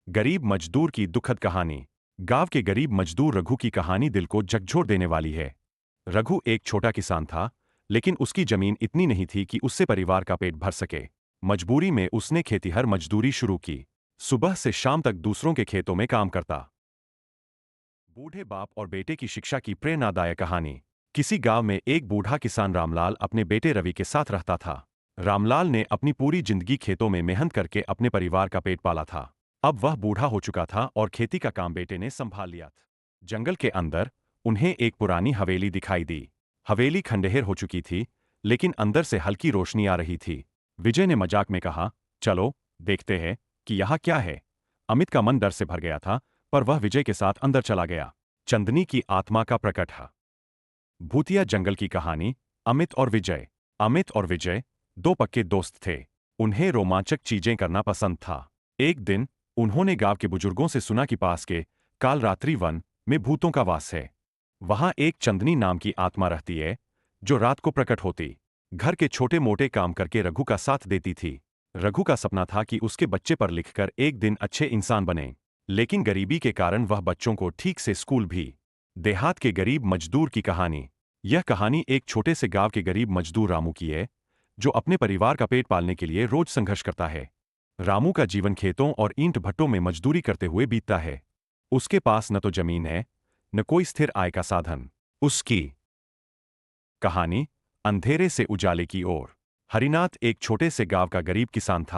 गरीब मजदूर की दुखद कहानी। गांव के गरीब मजदूर रघु की कहानी दिल को झकझोर देने वाली है। रघु एक छोटा किसान था, लेकिन उसकी जमीन इतनी नहीं थी कि उससे परिवार का पेट भर सके। मजबूरी में उसने खेतीहर मजदूरी शुरू की। सुबह से शाम तक दूसरों के खेतों में काम करता। बूढ़े बाप और बेटे की शिक्षा की प्रेरणादायक कहानी। किसी गांव में एक बूढ़ा किसान रामलाल अपने बेटे रवि के साथ रहता था। रामलाल ने अपनी पूरी जिंदगी खेतों में मेहनत करके अपने परिवार का पेट पाला था। अब वह बूढ़ा हो चुका था और खेती का काम बेटे ने संभाल लिया था। जंगल के अंदर उन्हें एक पुरानी हवेली दिखाई दी। हवेली खंडहर हो चुकी थी, लेकिन अंदर से हल्की रोशनी आ रही थी। विजय ने मजाक में कहा, चलो देखते हैं कि यहाँ क्या है। अमित का मन डर से भर गया था, पर वह विजय के साथ अंदर चला गया। चंदनी की आत्मा का प्रकट है। भूतिया जंगल की कहानी। अमित और विजय। अमित और विजय दो पक्के दोस्त थे। उन्हें रोमांचक चीजें करना पसंद था। एक दिन उन्होंने गांव के बुजुर्गों से सुना कि पास के कालरात्रि वन में भूतों का वास है। वहां एक चंदनी नाम की आत्मा रहती है, जो रात को प्रकट होती, घर के छोटे मोटे काम करके रघु का साथ देती थी। रघु का सपना था कि उसके बच्चे पर लिखकर एक दिन अच्छे इंसान बने, लेकिन गरीबी के कारण वह बच्चों को ठीक से स्कूल भी। देहात के गरीब मजदूर की कहानी। यह कहानी एक छोटे से गांव के गरीब मजदूर रामू की है, जो अपने परिवार का पेट पालने के लिए रोज संघर्ष करता है। रामू का जीवन खेतों और ईंट भट्टों में मजदूरी करते हुए बीतता है। उसके पास न तो जमीन है, न कोई स्थिर आय का साधन। उसकी कहानी अंधेरे से उजाले की ओर। हरिनाथ एक छोटे से गांव का गरीब किसान था।